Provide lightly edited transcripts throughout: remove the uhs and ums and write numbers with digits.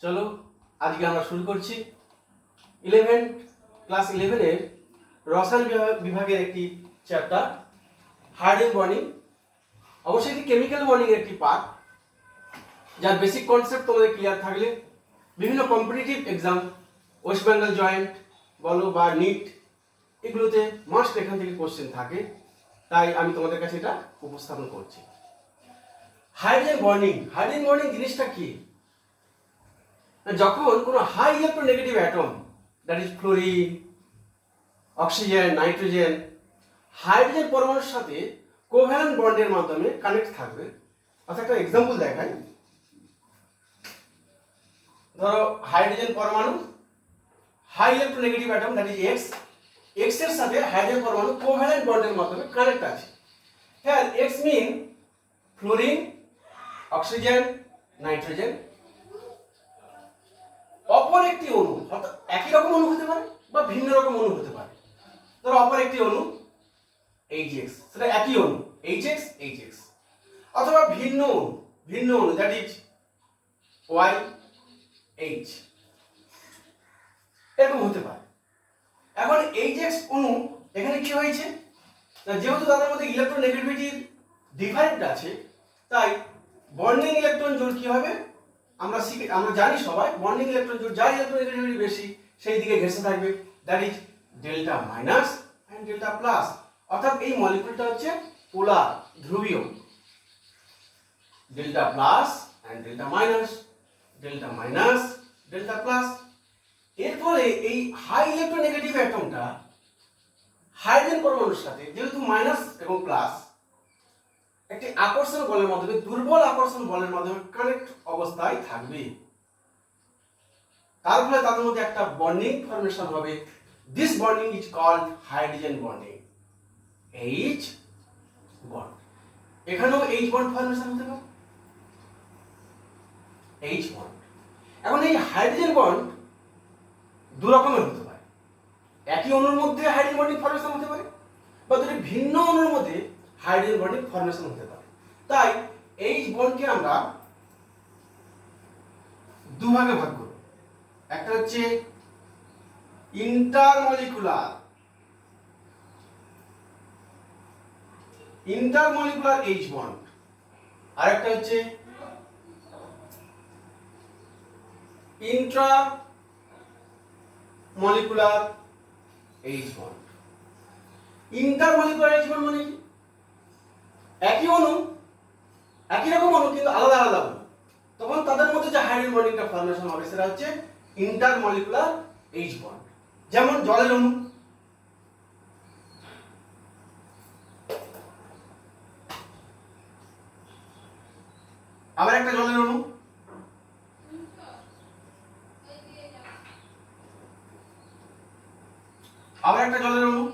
চলো আজকে আমরা শুরু করছি 11 ক্লাস 11 এর রসায়ন বিভাগের একটি চ্যাপ্টার হাইড্রোজেন বন্ডিং। অবশ্যই এটি কেমিক্যাল বন্ডিং এর একটি পার্ট, যার বেসিক কনসেপ্ট তোমাদের ক্লিয়ার থাকলে বিভিন্ন competitive exam, West Bengal joint বলো বা নিট, এগুলোতে মাস্ট এখান থেকে কোশ্চেন থাকে, তাই আমি তোমাদের কাছে এটা উপস্থাপন করছি। হাইড্রোজেন বন্ডিং জিনিসটা কি? যখন কোনো high electronegative atom, that is fluorine, oxygen, nitrogen, hydrogen পরমাণুর সাথে কোভ্যালেন্ট বন্ডের মাধ্যমে কানেক্ট থাকবে। আচ্ছা, একটা এক্সাম্পল দেখাই। ধরো হাইড্রোজেন পরমাণু, high electronegative atom that is X এর সাথে হাইড্রোজেন পরমাণু কোভ্যালেন্ট বন্ডের মাধ্যমে কানেক্ট আছে। হ্যাঁ, এক্স মিন ফ্লোরিন, অক্সিজেন, নাইট্রোজেন। অপর একটি অণু, অর্থাৎ একই রকম অণু হতে পারে বা ভিন্ন রকম অণু হতে পারে। ধরো অপর একটি অণু HX, সেটা একই অণু HX, অথবা ভিন্ন অণু দ্যাট ইজ YH, এরকম হতে পারে। এখন HX অণু এখানে কি হয়েছে, যেহেতু তাদের মধ্যে ইলেকট্রোনেগেটিভিটির ডিফারেন্ট আছে, তাই বন্ডিং ইলেকট্রন জোড় কি হবে আমরা জানি সবাই, বন্ডিং ইলেকট্রন জোড় যার ইলেকট্রোনেগেটিভিটি বেশি সেই দিকে ঘেঁষে থাকবে, that is delta minus and delta plus. অর্থাৎ এই মলিকিউলটা হচ্ছে পোলার, ধ্রুবীয়, delta plus and delta minus, delta minus, delta plus. এর ফলে এই হাই ইলেকট্রোনেগেটিভ অ্যাটমটা হাইড্রোজেন পরমাণুর সাথে যেহেতু মাইনাস এবং প্লাস, একটি আকর্ষণ বলের মাধ্যমে, দুর্বল আকর্ষণ বলের মাধ্যমে কানেক্ট অবস্থায় থাকবে। তার ফলে তাদের মধ্যে একটা বন্ডিং ফর্মেশন হবে। This bonding is called hydrogen bonding, H bond. এখানেও H বন্ড ফর্মেশন হতে পারে, H বন্ড। এখন এই হাইড্রোজেন বন্ড দু রকমের হতে পারে। একই অণুর মধ্যে হাইড্রোজেন বন্ডিং ফর্মেশন হতে পারে, বা দুটি ভিন্ন অণুর মধ্যে হাইড্রোজেন বন্ডিং ফর্মেশন হতে পারে। তাই H বন্ডকে আমরা দুভাগে ভাগ করব। একটা হচ্ছে ইন্টারমলিকুলার H বন্ড, আর একটা হচ্ছে intramolecular H bond. Intermolecular H bond মানে কি? একই অণু, একই রকম অণু কিন্তু আলাদা আলাদা অণু, তখন তাদের মধ্যে যে হাইড্রোজেন বন্ডিংটা ফর্মেশন হবে সেটা হচ্ছে ইন্টারমলিকুলার H বন্ড। যেমন জলের অণু, আবার একটা জলের অণু, আবার একটা জলের অণু,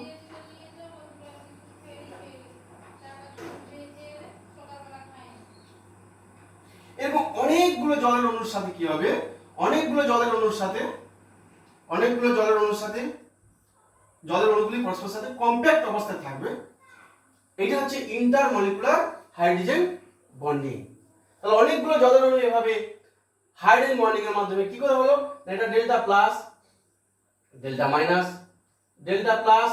এরকম অনেকগুলো জলের অণুর সাথে কি হবে, অনেকগুলো জলের অণুর সাথে জলের অণুগুলি পরস্পরের সাথে কম্প্যাক্ট অবস্থায় থাকবে। এটা হচ্ছে ইন্টারমলিকুলার হাইড্রোজেন বন্ডিং। তাহলে অনেকগুলো জলের অণু এভাবে হাইড্রোজেন বন্ডিং এর মাধ্যমে কি করে হলো, এটা delta plus, delta minus, delta plus,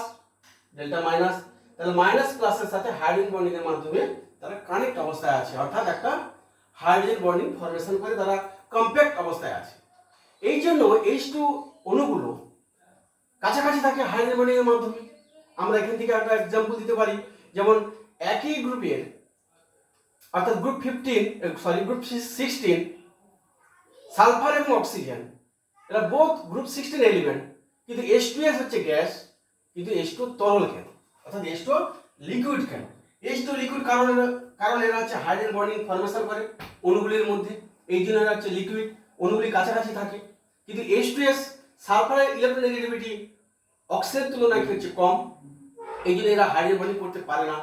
delta minus. তাহলে মাইনাস প্লাসের সাথে হাইড্রোজেন বন্ডিং এর মাধ্যমে তারা কানেক্ট অবস্থায় আছে, অর্থাৎ একটা হাইড্রোজেন বন্ডিং ফর্মেশন করে তারা কম্প্যাক্ট অবস্থায় আছে। এই জন্য H2 অণুগুলো কাছাকাছি থাকে হাইড্রোজেন বন্ডিং এর মাধ্যমে। আমরা এখান থেকে একটা एग्जांपल দিতে পারি, যেমন একই গ্রুপের, অর্থাৎ গ্রুপ 16 সালফার এবং অক্সিজেন, এরা বোথ গ্রুপ 16 এলিমেন্ট, কিন্তু H2S হচ্ছে গ্যাস, কিন্তু H2 তরল কেন, অর্থাৎ H2 লিকুইড কেন? H2 লিকুইড কারণ এরা হচ্ছে হাইড্রোজেন বন্ডিং ফর্মেশন করে অণুগুলির মধ্যে, এই জন্য এরা হচ্ছে লিকুইড, অণুগুলি কাছাকাছি থাকে। কিন্তু H2S সালফারের ইলেকট্রোনেগেটিভিটি অক্সিজেনের তুলনায় কি হচ্ছে কম, এই জন্য এরা হাইড্রোজেন বন্ডিং করতে পারে না,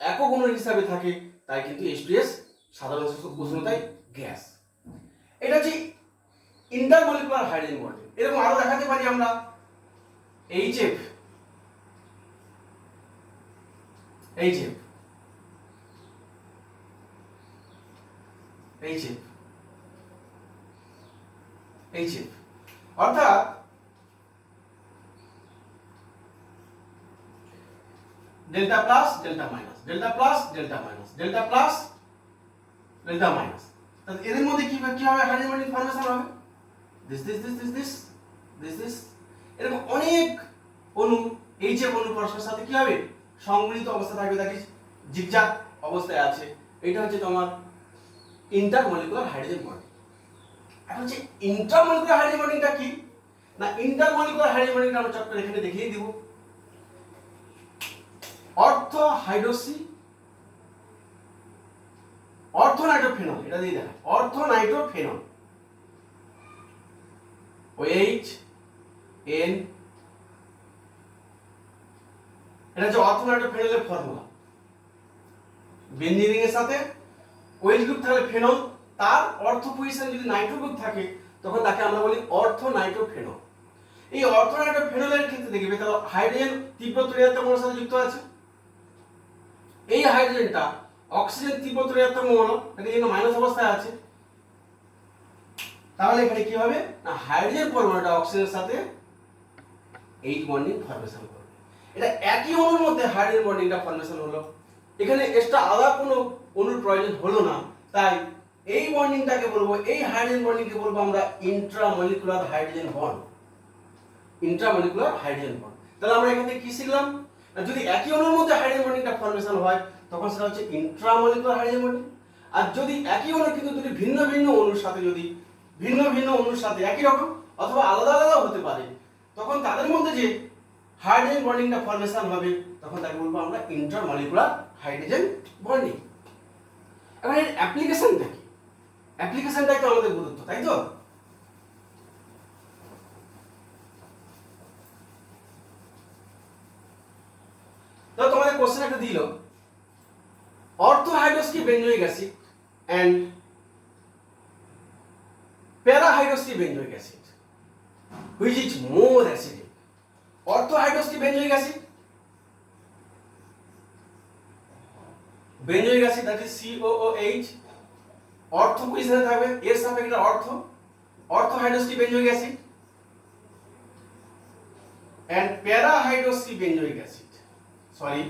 একক অণু হিসাবে থাকে, তাই কিন্তু H2S সাধারণ উষ্ণতায় গ্যাস। এটা হচ্ছে ইন্টারমলিকুলার হাইড্রোজেন বন্ডিং। এরকম আরো দেখাতে পারি আমরা HF, HF, অর্থাৎ delta plus delta minus, delta plus delta minus, delta plus delta minus. তাহলে এদের মধ্যে কি হবে হাইড্রোজেন বন্ডিং ফর্মেশন হবে, this this this this this this this, এরকম অনেক অণু HF অণু পরস্পরের সাথে কি হবে সংগৃহীত অবস্থা থাকবে, দ্যাট ইজ জিগজ্যাগ অবস্থায় আছে। এটা হচ্ছে তোমার ইন্টারমলিকুলার হাইড্রোজেন বন্ডিং। এখন হচ্ছে ইন্টারমলিকুলার হাইড্রোজেন বন্ডিংটা কি না, ইন্টারমলিকুলার হাইড্রোজেন বন্ডিংটা আমরা চট করে এখানে দেখিয়ে দিব। অর্থো হাইড্রোক্সি অর্থোনাইট্রোফেনল, এটা দিয়ে দেখা অর্থোনাইট্রোফেনল OH N, এটা হচ্ছে অর্থোনাইট্রোফেনলের ফর্মুলা। বেনজিন রিং এর সাথে OH গ্রুপ থাকলে ফেনল, তার অর্থ পজিশন যদি নাইট্রো গ্রুপ থাকে তখন তাকে আমরা বলি অর্থোনাইট্রোফেনল। এই অর্থোনাইট্রোফেনলের ক্ষেত্রে দেখবে তাহলে হাইড্রোজেন তীব্র ঋণাত্মক মৌলের সাথে যুক্ত আছে। এই হাইড্রোজেনটা অক্সিজেন তীব্র ঋণাত্মক মৌল, এটা কিন্তু মাইনাস অবস্থায় আছে। তাহলে এখানে কি হবে না, হাইড্রোজেন পরমাণুটা অক্সিজেনের সাথে H বন্ডিং ফর্মেশন করবে। এটা একই অণুর মধ্যে হাইড্রোজেন বন্ডিংটা ফর্মেশন হলো, এখানে এক্সট্রা আলাদা কোনো অণুর প্রয়োজন হলো না। তাই এই বন্ডিংটাকে বলবো, এই হাইড্রোজেন বন্ডিংকে বলবো আমরা intramolecular hydrogen bond, intramolecular hydrogen bond. তাহলে আমরা এখান থেকে কি শিখলাম, যদি একই অণুর মধ্যে হাইড্রোজেন বন্ডিংটা ফর্মেশন হয় তখন সেটা হচ্ছে ইন্ট্রামলিকুলার হাইড্রোজেন বন্ডিং। আর যদি একই অণু কিন্তু দুটি ভিন্ন ভিন্ন অণুর সাথে, যদি ভিন্ন ভিন্ন অণুর সাথে একই রকম অথবা আলাদা আলাদা হতে পারে, তখন তাদের মধ্যে যে হাইড্রোজেন বন্ডিংটা ফর্মেশন হবে তখন তাকে বলবো আমরা ইন্টারমলিকুলার হাইড্রোজেন বন্ডিং। এবার এর অ্যাপ্লিকেশনটা কি, অ্যাপ্লিকেশনটাই তো আমাদের গুরুত্ব, তাই তো? তো তোমাদের কোশ্চেন একটা দিল, orthohydroxy benzoic acid and parahydroxy benzoic acid which is more acidic? Orthohydroxy benzoic acid, benzoic acid that is COOH, ortho পজিশনে থাকবে, এর সাপেক্ষে orthohydroxy benzoic acid and parahydroxy benzoic acid, sorry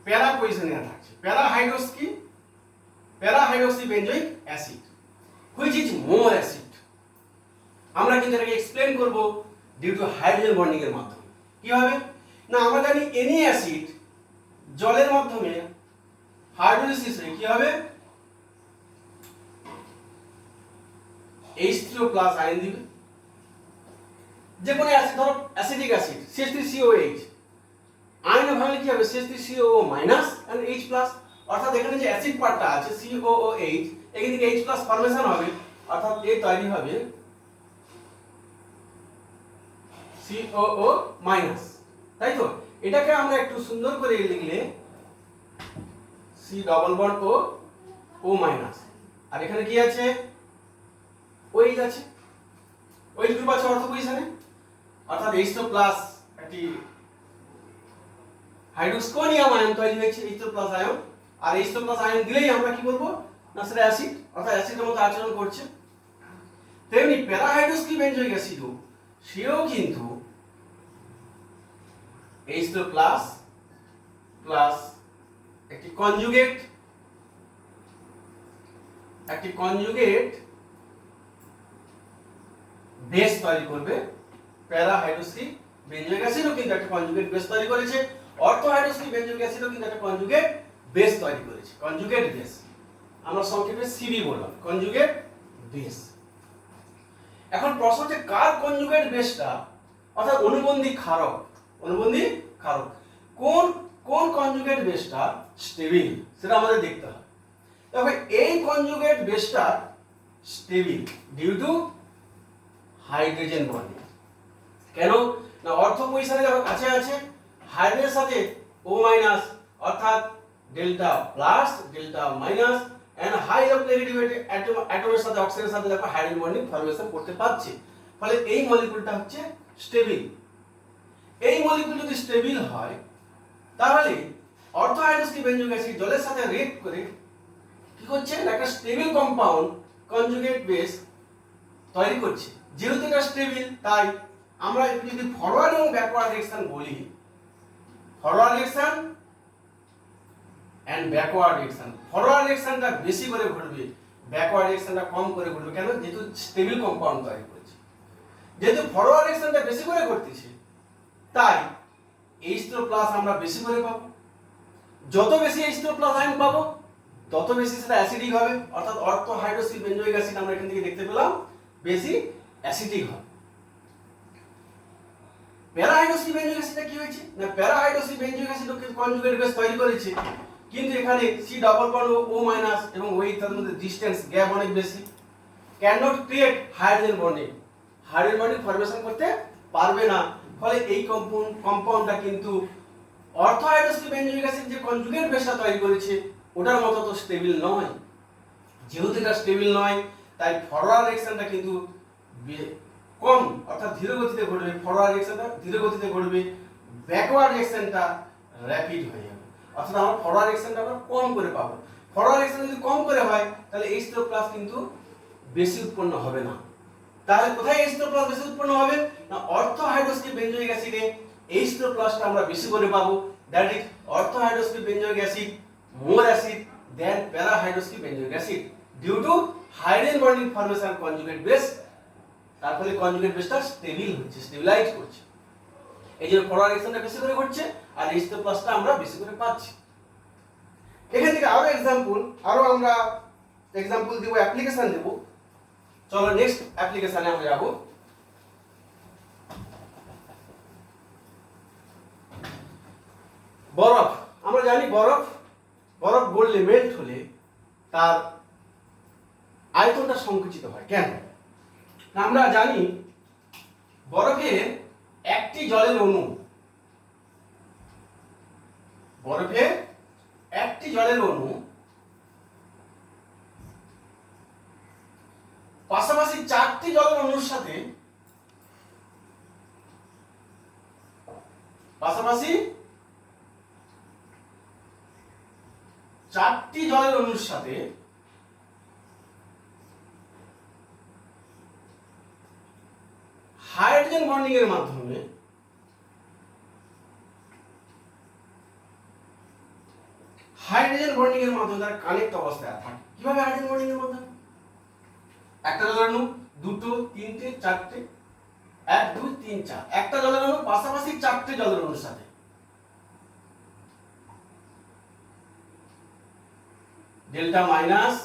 para পজিশনে থাকছে parahydroxy benzoic acid which is more acid। আমরা কিন্তু এটাকে explain করব ডিউ টু হাইড্রোজেন বন্ডিং এর মাধ্যমে। কিভাবে না, আমরা জানি এনি অ্যাসিড জলের মাধ্যমে হাইড্রোলিসিসে কি হবে, H3O+ আয়ন দিবে। যে কোনো অ্যাসিড, ধরো অ্যাসিডিক অ্যাসিড CH3COH, আয়নে ভাঙলে কি হবে CH3COO- and H+, অর্থাৎ এখানে যে অ্যাসিড পার্টটা আছে COOH, এখান থেকে H+ ফর্মেশন হবে, অর্থাৎ এ তৈরি হবে COO-, তাই তো? এটাকে আমরা একটু সুন্দর করে লিখলে C=O, আর এখানে কি আছে OH আছে, OH গ্রুপ আছে অর্থ পজিশনে, অর্থাৎ H2+ একটি হাইড্রোক্সোনিয়াম আয়ন তৈরি হয়েছে, H2+ আয়ন। আর H2+ আয়ন দিলেই আমরা কি বলবো না, সেটা অ্যাসিড, অর্থাৎ অ্যাসিডের মতো আচরণ করছে। তেমনি প্যারাহাইড্রোক্সি বেঞ্জোইক অ্যাসিডও সেও কিন্তু H2+ প্লাস একটি কনজুগেট বেস তৈরি করবে। প্যারাহাইড্রোক্সি বেঞ্জোইক অ্যাসিডও কিন্তু একটা কনজুগেট বেস তৈরি করেছে, অর্থোহাইড্রোক্সি বেঞ্জোইক অ্যাসিডও কিন্তু একটা কনজুগেট বেস তৈরি করেছে, কনজুগেট বেস, আমরা সংক্ষেপে সিবি বললাম, কনজুগেট বেস। এখন প্রশ্ন হচ্ছে কার কনজুগেট বেসটা, অর্থাৎ অনুবন্ধী ক্ষারক কোন কনজুগেট বেসটা স্টেবিল সেটা আমাদের দেখতে হবে। তবে এই কনজুগেট বেসটা stable due to hydrogen bonding. কেন না, অর্থ পজিশনে যখন কাছে আছে, হাইড্রোজেনের সাথে O-, অর্থাৎ delta plus delta minus and high electronegativity অ্যাটমের সাথে অক্সিজেনের সাথে দেখো হাইড্রোজেন বন্ডিং ফর্মেশন করতে পারছে, ফলে এই মলিকিউলটা হচ্ছে স্টেবিল। এই মলিকিউল যদি স্টেবিল হয় তাহলে অর্থোহাইড্রোক্সি বেঞ্জোইক অ্যাসিড জলের সাথে রিঅ্যাক্ট করে কি করছে, একটা স্টেবল কম্পাউন্ড কনজুগেট বেস তৈরি করছে। যেহেতু এটা স্টেবল, তাই আমরা যদি ফরওয়ার্ড এবং ব্যাকওয়ার্ড ডিরেকশন বলি, forward direction and backward direction, forward ডিরেকশনটা বেশি করে ঘুরবে, ব্যাকওয়ার্ড ডিরেকশনটা কম করে ঘুরবে। কেন? যেহেতু স্টেবল কম্পাউন্ড তৈরি করছে। যেহেতু ফরওয়ার্ড ডিরেকশনটা বেশি করে করতেছে, তাই H2+ আমরা বেশি করে পাবো। যত বেশি H2+ আয়ন পাবো, তত বেশি সেটা অ্যাসিডিক হবে, অর্থাৎ অর্থো হাইড্রোক্সি বেঞ্জোইক অ্যাসিড আমরা এখান থেকে দেখতে পেলাম বেশি অ্যাসিডিক হবে। প্যারা হাইড্রোক্সি বেঞ্জোইক অ্যাসিডটা কি হয়েছে না, প্যারা hydroxy benzoic acid conjugate base তৈরি করেছে, কিন্তু এখানে সি ডাবল বন্ড ও মাইনাস এবং ওই তার মধ্যে ডিসটেন্স গ্যাপ অনেক বেশি, can not create hydrogen bonding, hydrogen bonding formation করতে পারবে না। ফলে এই কম্পাউন্ডটা কিন্তু অর্থো হাইড্রোক্সি বেঞ্জোইক অ্যাসিড যে কনজুগেট বেসটা তৈরি করেছে ওটার মতো তো স্টেবল নয়। যেহেতু এটা স্টেবল নয়, তাই ফরওয়ার্ড ডিরেকশনটা কিন্তু কম, অর্থাৎ ধীর গতিতে ঘটবে। ফরওয়ার্ড ডিরেকশনটা ধীর গতিতে ঘটবে, ব্যাকওয়ার্ড ডিরেকশনটা র‍্যাপিড হয়ে যাবে, অর্থাৎ আমরা ফরওয়ার্ড ডিরেকশনটা আমরা কম করে পাবো। ফরওয়ার্ড ডিরেকশন যদি কম করে হয়, তাহলে H2+ কিন্তু বেশি উৎপন্ন হবে না। তাহলে কোথায় H2+ বেশি উৎপন্ন হবে না, অর্থো হাইড্রোক্সি বেঞ্জোইক অ্যাসিডে H2+টা আমরা বেশি করে পাবো। That is অর্থো hydroxy benzoic acid more acid than para hydroxy benzoic acid due to hydrogen bonding formation conjugate base। তার ফলে কনজুগেট বেসটা স্টেবল হচ্ছে, স্টেবিলাইজ করছে। এই যে ফরওয়ার্ড ডিরেকশনটা বেশি করে ঘটছে আর H2+টা আমরা বেশি করে পাচ্ছি। এখান থেকে আরো एग्जांपल, আরো আমরা एग्जांपल দেব, অ্যাপ্লিকেশন দেব। চলো নেক্সট অ্যাপ্লিকেশনে আমরা যাব। বরফ, আমরা জানি বরফ গললে মেল্ট হলে তার আয়তনটা সংকুচিত হয়। কেন? আমরা জানি বরফের একটি জলের অণু, পাশাপাশি চারটি জলের অণুর সাথে হাইড্রোজেন বন্ডিং এর মাধ্যমে তারা কানেক্ট অবস্থায় থাকে। কিভাবে হাইড্রোজেন বন্ডিং এর মাধ্যমে? একটা জলের অণু, দুটো, তিনটে, চারটে, 1 2 3 4, একটা জলের অণু পাশাপাশি চারটে জলের অণুর সাথে delta minus,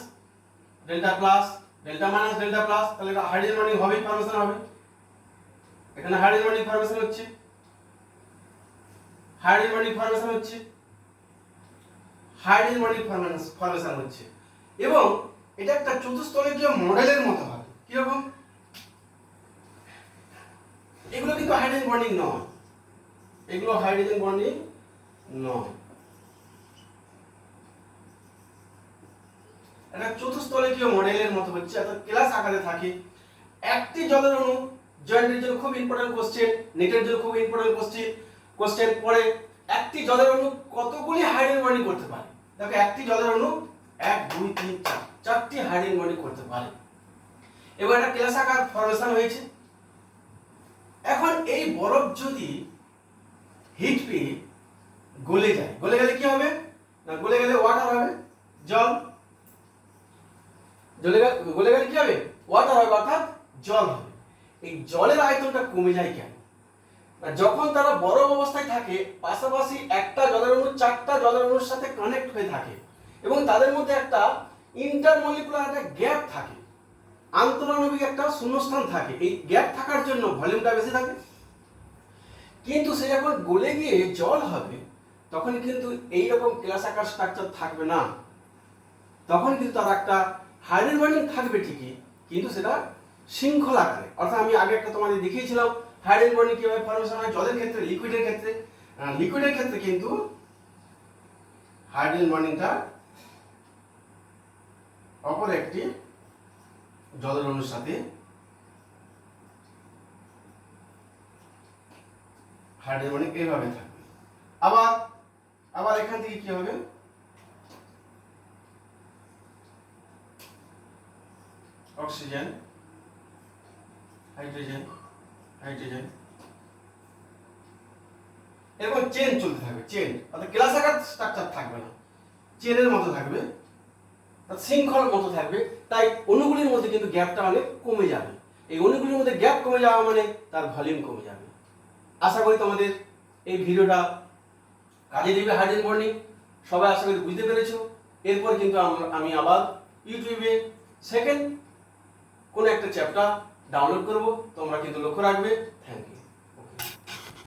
delta plus, delta minus, delta plus, তাহলে এটা হাইড্রোজেন বন্ডিং হবেই, ফরমেশন হবে। এখানে হাইড্রোজেন বন্ডিং ফরমেশন হচ্ছে, এবং এটা একটা চতুস্তলকীয় মডেলের মতো হবে। কি রকম? এগুলো কিন্তু হাইড্রোজেন বন্ডিং নয়, এটা চতুস্তলকীয় মডেলের মতো হচ্ছে, অর্থাৎ ক্লাস আকারে থাকে। একটি জলের অণু, জয়েন্টের জন্য খুব ইম্পর্টেন্ট কোশ্চেন, নেটের জন্য খুব ইম্পর্টেন্ট কোশ্চেন পড়ে, একটি জলের অণু কতগুলি হাইড্রোজেন বন্ডিং করতে পারে? দেখো, একটি জলের অণু 1 2 3 4, চারটি হাইড্রোজেন বন্ডিং করতে পারে। এবার একটা ক্লাস আকার ফরমেশন হয়েছে। এখন এই বরফ যদি হিট পেয়ে গলে গেলে কি হবে না, গলে গেলে ওয়াটার হবে, জল। গলে গেলে কি হবে? ওয়াটার হবে, অর্থাৎ জল হবে। এই জলের আয়তনটা কমে যায় কেন? যখন তারা বরফ অবস্থায় থাকে, পাশাপাশি একটা জলের অণু চারটা জলের অণুর সাথে কানেক্ট হয়ে থাকে এবং তাদের মধ্যে একটা ইন্টারমলিকুলার একটা গ্যাপ থাকে, আন্তঃআণবিক একটা শূন্যস্থান থাকে। এই গ্যাপ থাকার জন্য ভলিউমটা বেশি থাকে। কিন্তু সে যখন গলে গিয়ে জল হবে, তখন কিন্তু এইরকম ক্লাস আকার স্ট্রাকচার থাকবে না। তখন কিন্তু তার একটা হাইড্রোজেন বন্ডিং থাকবে ঠিকই, কিন্তু সেটা শৃঙ্খল আকারে। অর্থাৎ আমি আগে একটা তোমাদের দেখিয়েছিলাম হাইড্রোজেন বন্ডিং কিভাবে ফরমেশন হয় জলের ক্ষেত্রে, লিকুইডের ক্ষেত্রে কিন্তু হাইড্রোজেন বন্ডিংটা অপর একটি জলের অণুর সাথে হাইড্রোজেন বন্ডিং এইভাবে থাকবে। আবার এখান থেকে কি হবে, অক্সিজেন, হাইড্রোজেন, হাইড্রোজেন, এরকম চেন চলতে থাকবে, চেন অর্থাৎ ক্লাস আকার স্ট্রাকচার থাকবে না, চেনের মতো থাকবে, শৃঙ্খলার মতো থাকবে। তাই অণুগুলির মধ্যে কিন্তু গ্যাপটা অনেক কমে যাবে। এই অণুগুলির মধ্যে গ্যাপ কমে যাওয়া মানে তার ভলিউম কমে যাবে। আশা করি তোমাদের এই ভিডিওটা কাজে দেবে হাইড্রোজেন বন্ডিং। সবাই আশা করি বুঝতে পেরেছো। এরপর কিন্তু আমি আবার ইউটিউবে সেকেন্ড কোন একটা চ্যাপ্টার ডাউনলোড করব, তোমরা কিন্তু লক্ষ্য রাখবে। Thank you.